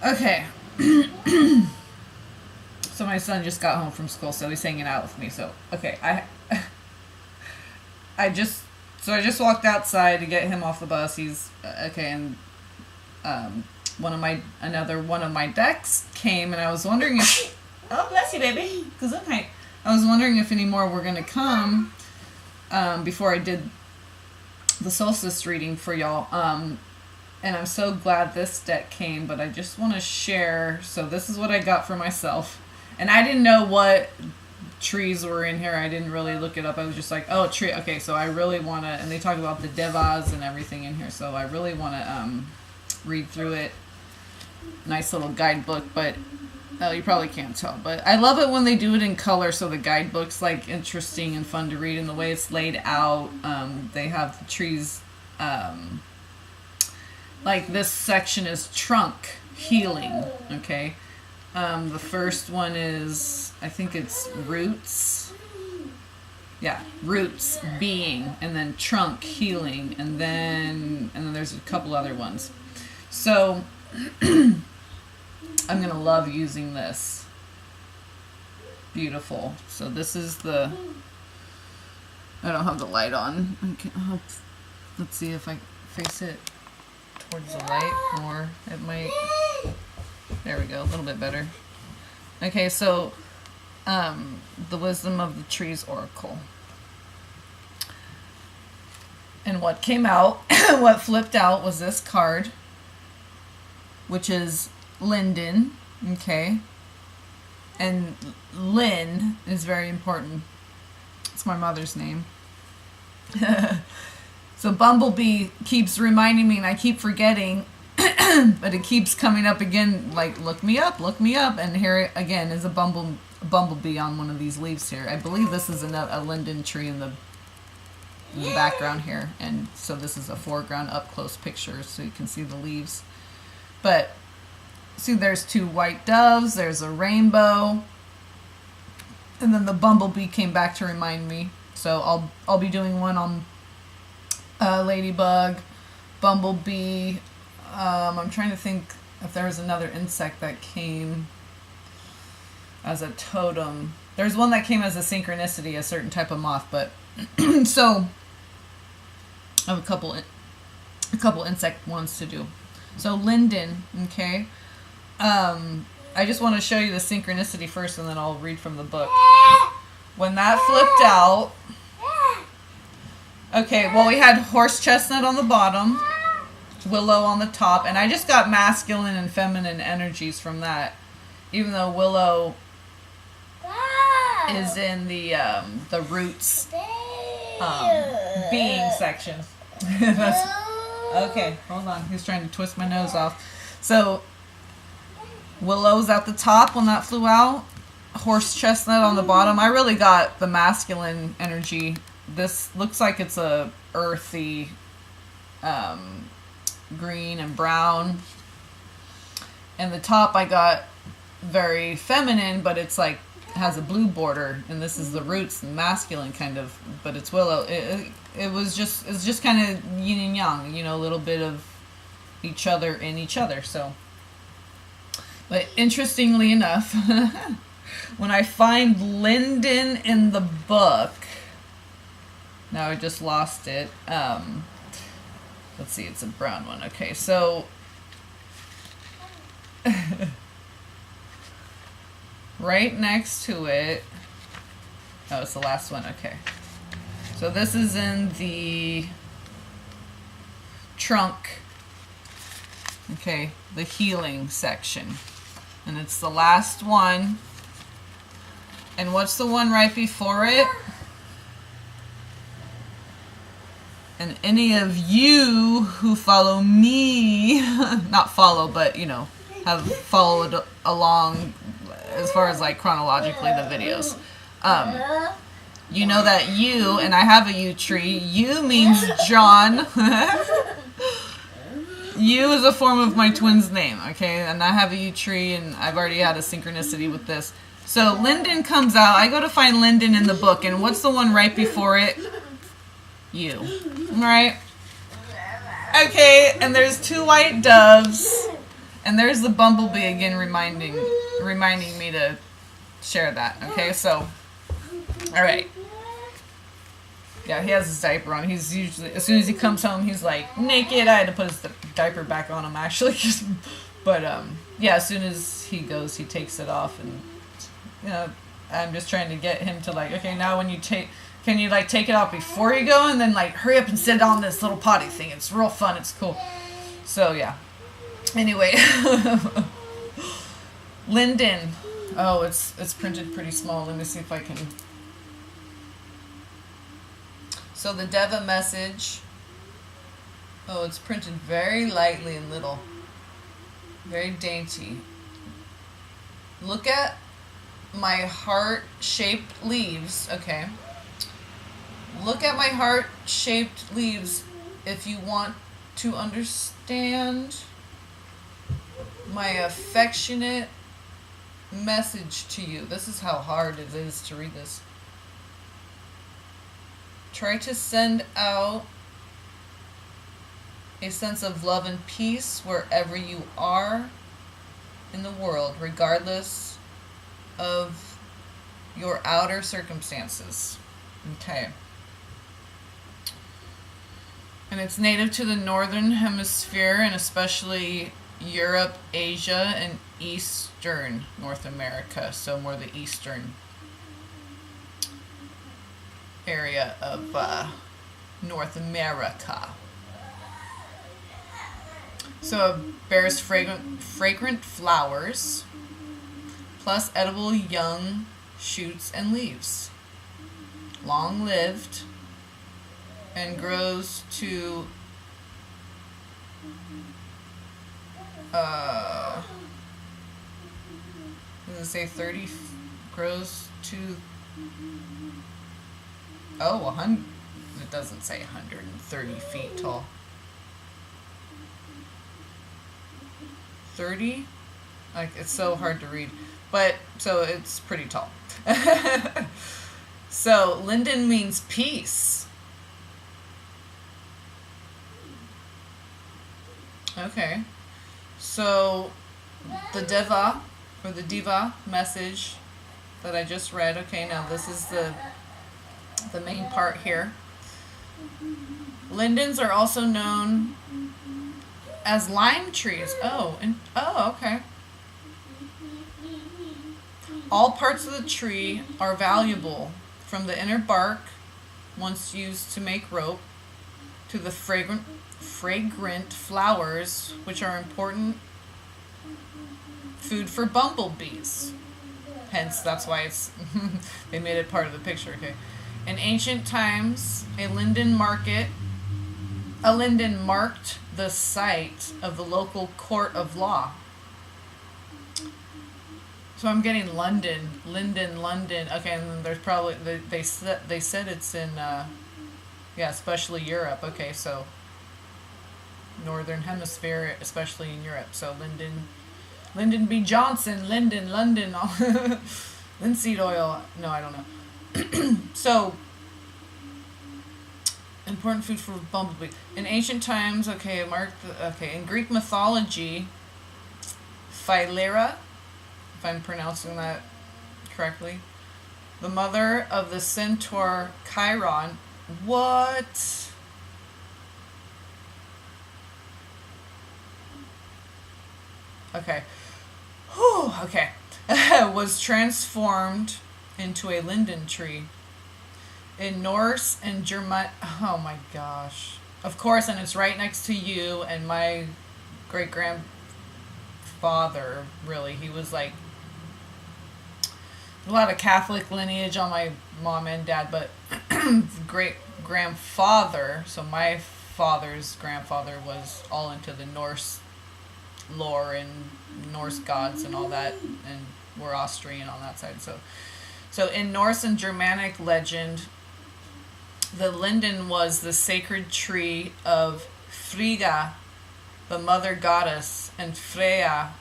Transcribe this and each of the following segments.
Okay. So my son just got home from school, so he's hanging out with me. So okay, I just walked outside to get him off the bus. He's okay, and another one of my decks came, and I was wondering if oh bless you, baby, Gesundheit. I was wondering if any more were gonna come before I did the solstice reading for y'all. And I'm so glad this deck came, but I just want to share. So this is what I got for myself. And I didn't know what trees were in here. I didn't really look it up. I was just like, oh, tree. Okay, so I really want to, and they talk about the Devas and everything in here. So I really want to read through it. Nice little guidebook, but oh, you probably can't tell. But I love it when they do it in color, so the guidebook's like interesting and fun to read. And the way it's laid out, they have the trees. Like this section is trunk healing, okay? The first one is, I think it's roots. Yeah, roots, being, and then trunk healing, and then there's a couple other ones. So I'm gonna love using this. Beautiful. So this is the. I don't have the light on. Okay, let's see if I face it towards the light, or it might. There we go, a little bit better. Okay, so the Wisdom of the Trees Oracle. And what came out, what flipped out was this card, which is Linden, okay? And Lynn is very important. It's my mother's name. So Bumblebee keeps reminding me, and I keep forgetting, but it keeps coming up again, like, look me up, and here again is a bumblebee on one of these leaves here. I believe this is a linden tree in the background here, and so this is a foreground up-close picture, so you can see the leaves. But, see, there's two white doves, there's a rainbow, and then the bumblebee came back to remind me, so I'll be doing one on ladybug, bumblebee. I'm trying to think if there was another insect that came as a totem. There's one that came as a synchronicity, a certain type of moth, but so I have a couple insect ones to do. So Linden, okay. I just want to show you the synchronicity first, and then I'll read from the book. When that flipped out. Okay, well, we had horse chestnut on the bottom, willow on the top, and I just got masculine and feminine energies from that, even though willow is in the roots being section. Okay, hold on. He's trying to twist my nose off. So willow's at the top when that flew out, horse chestnut on the bottom. I really got the masculine energy. This looks like it's a earthy green and brown. And the top I got very feminine, but it's like has a blue border, and this is the roots, masculine kind of, but it's willow. It's just kind of yin and yang, you know, a little bit of each other in each other. So, but interestingly enough, when I find Linden in the book, now I just lost it. Let's see, it's a brown one. Okay, so right next to it, oh, it's the last one. Okay, so this is in the trunk. Okay, the healing section, and it's the last one. And what's the one right before it? And any of you who follow me, not follow, but, you know, have followed along as far as like chronologically the videos, you know that you, and I have a U tree, U means John. U is a form of my twin's name, okay? And I have a U tree, and I've already had a synchronicity with this. So Linden comes out. I go to find Linden in the book, and what's the one right before it? You. Right? Okay, and there's two white doves, And there's the bumblebee again reminding me to share that. Okay, so, all right. Yeah, he has his diaper on. He's usually, as soon as he comes home, he's like naked. I had to put his diaper back on him actually, but yeah, as soon as he goes, he takes it off, and you know, I'm just trying to get him to like, okay, now when you can you like take it off before you go, and then like hurry up and sit on this little potty thing. It's real fun. It's cool. So yeah. Anyway, Linden. Oh, it's printed pretty small. Let me see if I can. So the Deva message, oh, it's printed very lightly and little. Very dainty. Look at my heart-shaped leaves, okay. Look at my heart-shaped leaves if you want to understand my affectionate message to you. This is how hard it is to read this. Try to send out a sense of love and peace wherever you are in the world, regardless of your outer circumstances. Okay. And it's native to the northern hemisphere, and especially Europe, Asia, and eastern North America. So more the eastern area of North America. So it bears fragrant flowers, plus edible young shoots and leaves. Long-lived, and grows to does it say 30? Grows to 100. It doesn't say 130 feet tall. 30? Like, it's so hard to read. But, so it's pretty tall. So, Linden means peace. Okay. So, the Deva, or the Diva message that I just read. Okay, now this is the main part here. Lindens are also known as lime trees. Okay. All parts of the tree are valuable, from the inner bark, once used to make rope, to the fragrant flowers, which are important food for bumblebees. Hence, that's why it's they made it part of the picture. Okay. In ancient times, a linden marked the site of the local court of law. So I'm getting Linden. Okay, and then there's probably they said it's in especially Europe. Okay, so northern hemisphere, especially in Europe. So Lyndon B. Johnson, London, linseed oil. No, I don't know. So, important food for bumblebee. In ancient times, in Greek mythology, Philaera, if I'm pronouncing that correctly, the mother of the centaur Chiron. What? Okay. Whew, okay. Was transformed into a linden tree. In Norse and German. Oh my gosh. Of course, and it's right next to you and my great-grandfather, really. He was like a lot of Catholic lineage on my mom and dad, but great-grandfather, so my father's grandfather was all into the Norse lore and Norse gods and all that, and we're Austrian on that side. So in Norse and Germanic legend, the linden was the sacred tree of Frigga, the mother goddess, and Freya,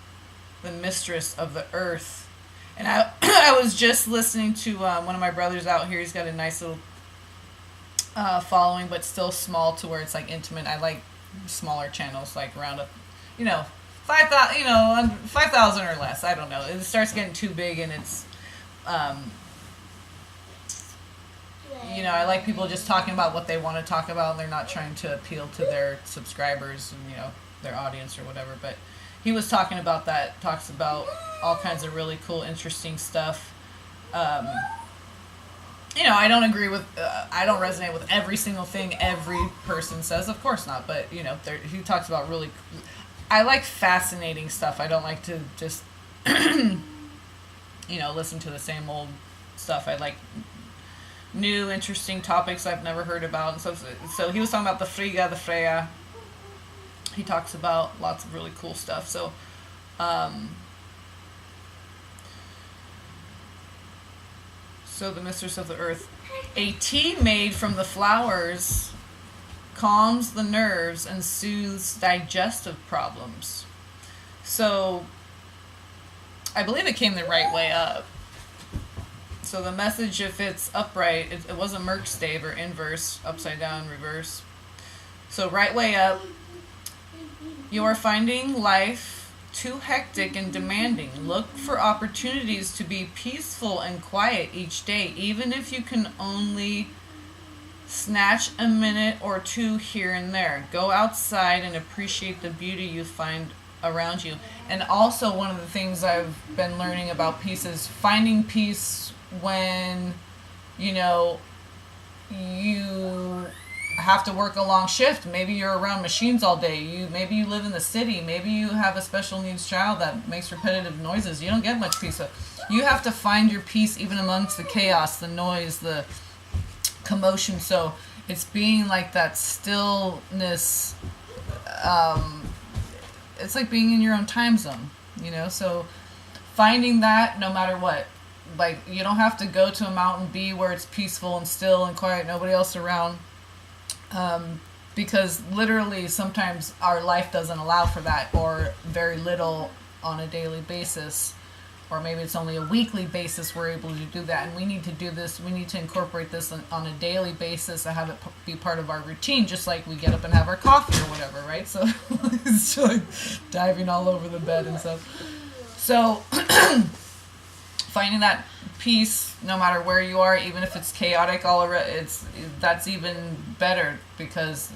the mistress of the earth. And I was just listening to one of my brothers out here. He's got a nice little following, but still small to where it's like intimate. I like smaller channels, like around 5 5,000, 5,000 or less. I don't know. It starts getting too big, and it's, I like people just talking about what they want to talk about, and they're not trying to appeal to their subscribers and, their audience or whatever. But he was talking about that, talks about all kinds of really cool, interesting stuff. I don't agree with, I don't resonate with every single thing every person says, of course not, but, he talks about really, I like fascinating stuff. I don't like to just, listen to the same old stuff. I like new, interesting topics I've never heard about and stuff. So he was talking about the Frigga, the Freya. He talks about lots of really cool stuff. So, so the mistress of the earth. A tea made from the flowers calms the nerves and soothes digestive problems. So, I believe it came the right way up. So the message, if it's upright, it was a Merc stave or inverse, upside down, reverse. So right way up, you are finding life too hectic and demanding. Look for opportunities to be peaceful and quiet each day, even if you can only snatch a minute or two here and there. Go outside and appreciate the beauty you find around you. And also, one of the things I've been learning about peace is finding peace when, you have to work a long shift. Maybe you're around machines all day. Maybe you live in the city. Maybe you have a special needs child that makes repetitive noises. You don't get much peace. So you have to find your peace even amongst the chaos, the noise, the commotion. So it's being like that stillness. It's like being in your own time zone, so finding that no matter what. Like, you don't have to go to a mountain, be where it's peaceful and still and quiet, nobody else around. Because literally sometimes our life doesn't allow for that, or very little on a daily basis, or maybe it's only a weekly basis we're able to do that. And we need to do this, we need to incorporate this on a daily basis and have it be part of our routine, just like we get up and have our coffee or whatever, right? So it's like diving all over the bed and stuff. So finding that peace no matter where you are, even if it's chaotic all around, that's even better, because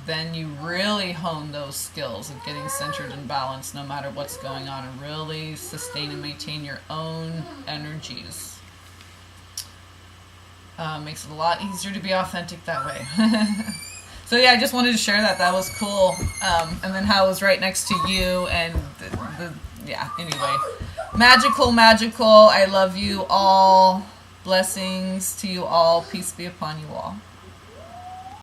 then you really hone those skills of getting centered and balanced no matter what's going on, and really sustain and maintain your own energies. Makes it a lot easier to be authentic that way. So yeah, I just wanted to share that. That was cool. And then how it was right next to you, and anyway. Magical. I love you all. Blessings to you all. Peace be upon you all.